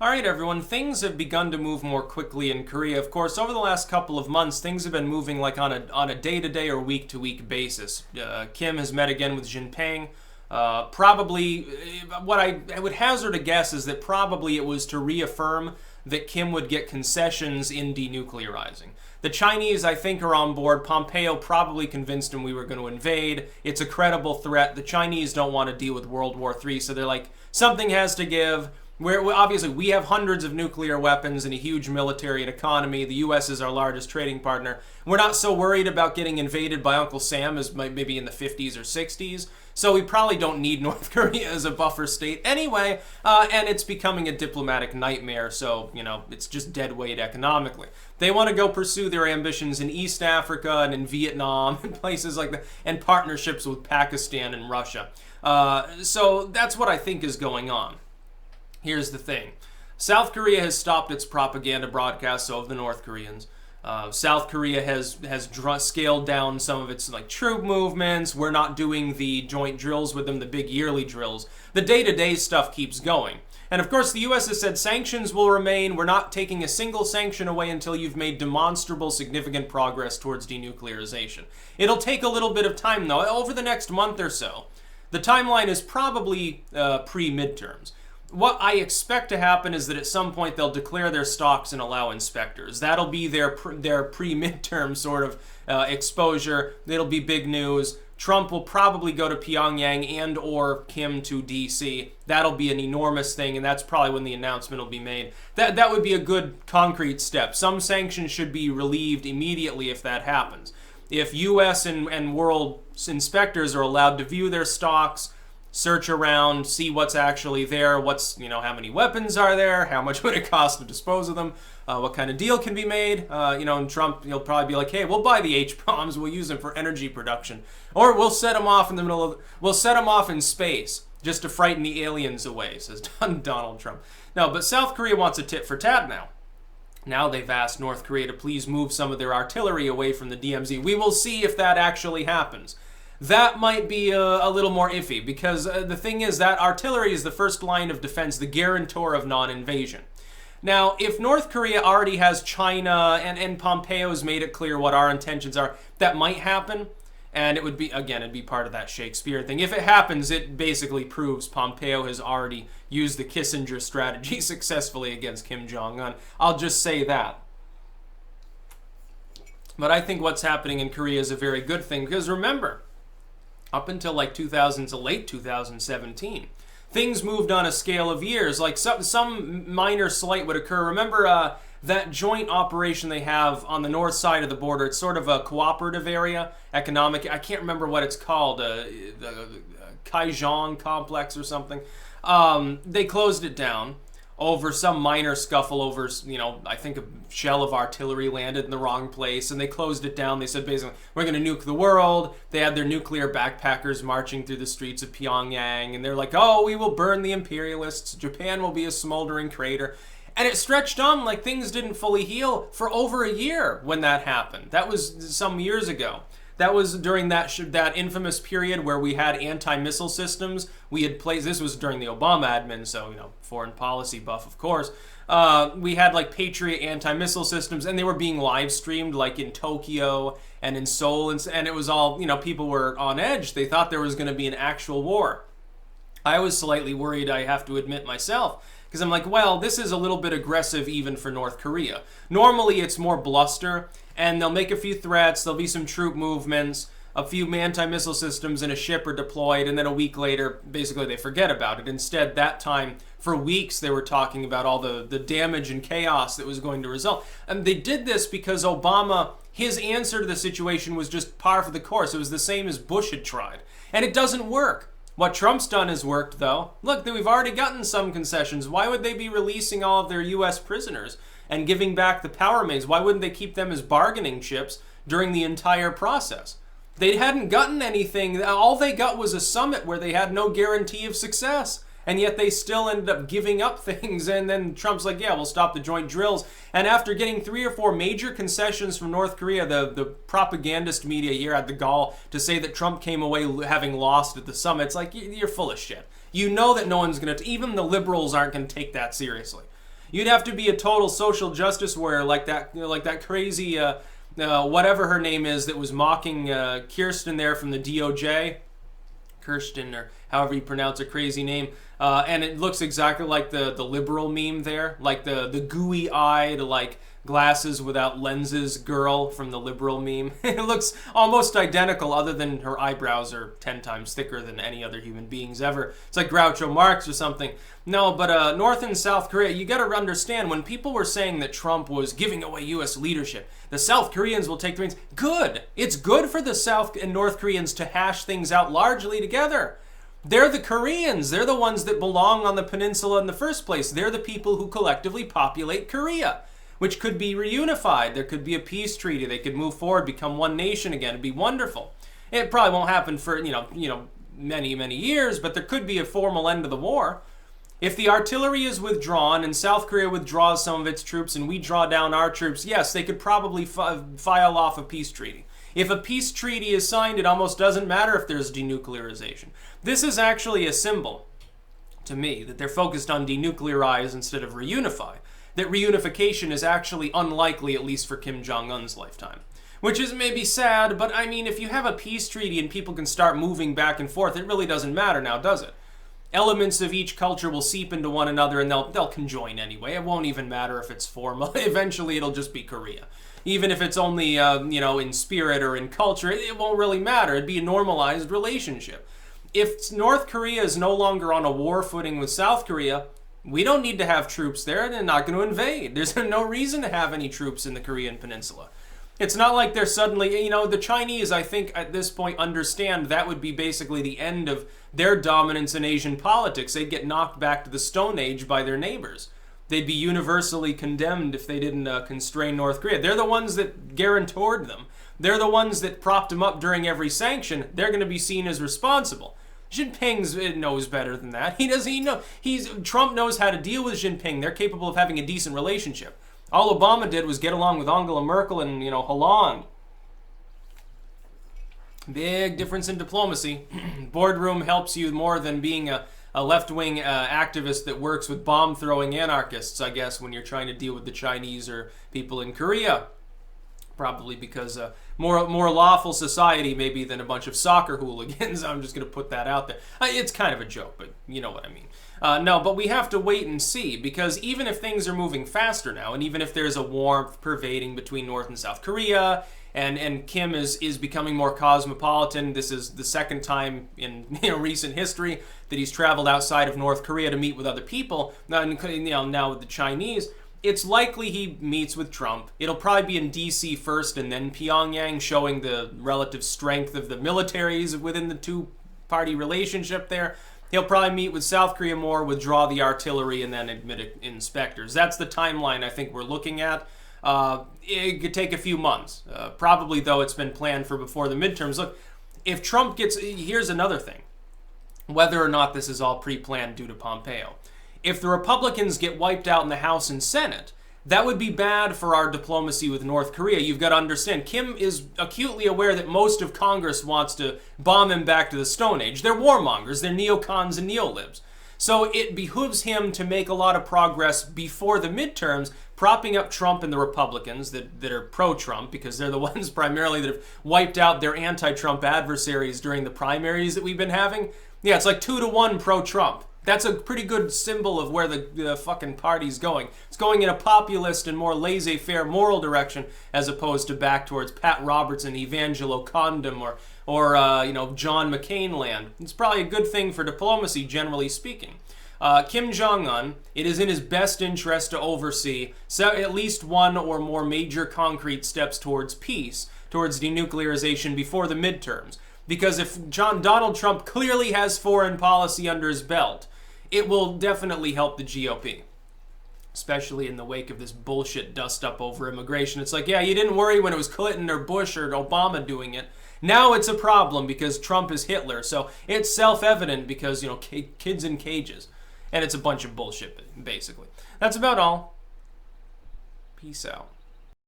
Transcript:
All right, everyone, things have begun to move more quickly in Korea. Of course, over the last couple of months, things have been moving like on a day-to-day or week-to-week basis. Kim has met again with Jinping. Probably, what I would hazard a guess is that probably it was to reaffirm that Kim would get concessions in denuclearizing. The Chinese, I think, are on board. Pompeo probably convinced him we were going to invade. It's a credible threat. The Chinese don't want to deal with World War III, so they're like, something has to give. Obviously, we have hundreds of nuclear weapons and a huge military and economy. The U.S. is our largest trading partner. We're not so worried about getting invaded by Uncle Sam as maybe in the 50s or 60s. So we probably don't need North Korea as a buffer state anyway, and it's becoming a diplomatic nightmare, so, it's just dead weight economically. They want to go pursue their ambitions in East Africa and in Vietnam and places like that, and partnerships with Pakistan and Russia. So that's what I think is going on. Here's the thing. South Korea has stopped its propaganda broadcasts of the North Koreans. South Korea has scaled down some of its troop movements. We're not doing the joint drills with them, the big yearly drills. The day-to-day stuff keeps going. And of course, the U.S. has said sanctions will remain. We're not taking a single sanction away until you've made demonstrable, significant progress towards denuclearization. It'll take a little bit of time, though, over the next month or so. The timeline is probably pre-midterms. What I expect to happen is that at some point they'll declare their stocks and allow inspectors. That'll be their pre-midterm sort of exposure. It'll be big news. Trump will probably go to Pyongyang and or Kim to D.C. That'll be an enormous thing, and that's probably when the announcement will be made. That would be a good concrete step. Some sanctions should be relieved immediately if that happens. If U.S. and world inspectors are allowed to view their stocks, search around, see what's actually there, how many weapons are there, how much would it cost to dispose of them, what kind of deal can be made, and Trump, he'll probably be like, hey, we'll buy the H-bombs, we'll use them for energy production, or we'll set them off we'll set them off in space just to frighten the aliens away, says Donald Trump. No, but South Korea wants a tit-for-tat now. Now they've asked North Korea to please move some of their artillery away from the DMZ. We will see if that actually happens. That might be a little more iffy, because the thing is that artillery is the first line of defense, the guarantor of non-invasion. Now, if North Korea already has China, and Pompeo's made it clear what our intentions are, that might happen, and it would be, again, it'd be part of that Shakespeare thing. If it happens, it basically proves Pompeo has already used the Kissinger strategy successfully against Kim Jong-un. I'll just say that. But I think what's happening in Korea is a very good thing, because remember, up until late 2017, things moved on a scale of years. Like some minor slight would occur. Remember that joint operation they have on the north side of the border? It's sort of a cooperative area, economic. I can't remember what it's called, the Kaijian complex or something. They closed it down over some minor scuffle over, I think a shell of artillery landed in the wrong place, and they closed it down. They said basically, we're going to nuke the world. They had their nuclear backpackers marching through the streets of Pyongyang, and they're like, oh, we will burn the imperialists. Japan will be a smoldering crater. And it stretched on like things didn't fully heal for over a year when that happened. That was some years ago. That was during that infamous period where we had anti-missile systems. We had this was during the Obama admin, so, foreign policy buff, of course. We had Patriot anti-missile systems, and they were being live streamed in Tokyo and in Seoul, and it was all, people were on edge. They thought there was going to be an actual war. I was slightly worried, I have to admit myself, because I'm like, well, this is a little bit aggressive even for North Korea. Normally it's more bluster, and they'll make a few threats, there'll be some troop movements, a few anti-missile systems and a ship are deployed, and then a week later, basically they forget about it. Instead, that time, for weeks, they were talking about all the damage and chaos that was going to result. And they did this because Obama, his answer to the situation was just par for the course. It was the same as Bush had tried. And it doesn't work. What Trump's done has worked, though. Look, we've already gotten some concessions. Why would they be releasing all of their U.S. prisoners and giving back the power maids? Why wouldn't they keep them as bargaining chips during the entire process? They hadn't gotten anything. All they got was a summit where they had no guarantee of success. And yet they still ended up giving up things. And then Trump's like, yeah, we'll stop the joint drills. And after getting 3 or 4 major concessions from North Korea, the propagandist media here had the gall to say that Trump came away having lost at the summit. It's like, you're full of shit. You know that no one's going to, even the liberals aren't going to take that seriously. You'd have to be a total social justice warrior like that, like that crazy, whatever her name is, that was mocking Kirsten there from the DOJ. Kirsten, or however you pronounce a crazy name. And it looks exactly like the liberal meme there, like the gooey-eyed, like glasses without lenses girl from the liberal meme. It looks almost identical, other than her eyebrows are 10 times thicker than any other human being's ever. It's like Groucho Marx or something. No, but North and South Korea, you got to understand, when people were saying that Trump was giving away U.S. leadership, the South Koreans will take the reins. Good. It's good for the South and North Koreans to hash things out largely together. They're the Koreans. They're the ones that belong on the peninsula in the first place. They're the people who collectively populate Korea, which could be reunified. There could be a peace treaty. They could move forward, become one nation again. It'd be wonderful. It probably won't happen for, many, many years, but there could be a formal end to the war. If the artillery is withdrawn and South Korea withdraws some of its troops and we draw down our troops, yes, they could probably file off a peace treaty. If a peace treaty is signed, it almost doesn't matter if there's denuclearization. This is actually a symbol, to me, that they're focused on denuclearize instead of reunify. That reunification is actually unlikely, at least for Kim Jong-un's lifetime. Which is maybe sad, but I mean, if you have a peace treaty and people can start moving back and forth, it really doesn't matter now, does it? Elements of each culture will seep into one another and they'll conjoin anyway. It won't even matter if it's formal. Eventually it'll just be Korea. Even if it's only, in spirit or in culture, it won't really matter. It'd be a normalized relationship. If North Korea is no longer on a war footing with South Korea, we don't need to have troops there. They're not going to invade. There's no reason to have any troops in the Korean Peninsula. It's not like they're suddenly, the Chinese, I think, at this point understand that would be basically the end of their dominance in Asian politics. They'd get knocked back to the Stone Age by their neighbors. They'd be universally condemned if they didn't constrain North Korea. They're the ones that guarantored them. They're the ones that propped them up during every sanction. They're going to be seen as responsible. Jinping knows better than that. Trump knows how to deal with Jinping. They're capable of having a decent relationship. All Obama did was get along with Angela Merkel and, Hollande. Big difference in diplomacy. Boardroom helps you more than being a left-wing activist that works with bomb-throwing anarchists, I guess, when you're trying to deal with the Chinese or people in Korea. Probably because more lawful society maybe than a bunch of soccer hooligans. I'm just going to put that out there. It's kind of a joke, but you know what I mean. No, but we have to wait and see, because even if things are moving faster now, and even if there's a warmth pervading between North and South Korea, and Kim is becoming more cosmopolitan. This is the second time in recent history that he's traveled outside of North Korea to meet with other people. Now with the Chinese, it's likely he meets with Trump. It'll probably be in D.C. first and then Pyongyang, showing the relative strength of the militaries within the two-party relationship there. He'll probably meet with South Korea more, withdraw the artillery, and then admit inspectors. That's the timeline I think we're looking at. It could take a few months. Probably, though, it's been planned for before the midterms. Look, if Trump gets... Here's another thing. Whether or not this is all pre-planned due to Pompeo. If the Republicans get wiped out in the House and Senate, that would be bad for our diplomacy with North Korea. You've got to understand, Kim is acutely aware that most of Congress wants to bomb him back to the Stone Age. They're warmongers. They're neocons and neolibs. So it behooves him to make a lot of progress before the midterms, propping up Trump and the Republicans that are pro-Trump, because they're the ones primarily that have wiped out their anti-Trump adversaries during the primaries that we've been having. Yeah, it's like 2-1 pro-Trump. That's a pretty good symbol of where the fucking party's going. It's going in a populist and more laissez-faire moral direction, as opposed to back towards Pat Robertson, Evangelo Condom, or John McCain land. It's probably a good thing for diplomacy, generally speaking. Kim Jong-un, it is in his best interest to oversee at least one or more major concrete steps towards peace, towards denuclearization before the midterms. Because if Donald Trump clearly has foreign policy under his belt, it will definitely help the GOP. Especially in the wake of this bullshit dust-up over immigration. It's like, yeah, you didn't worry when it was Clinton or Bush or Obama doing it. Now it's a problem because Trump is Hitler. So it's self-evident because, kids in cages. And it's a bunch of bullshit, basically. That's about all. Peace out.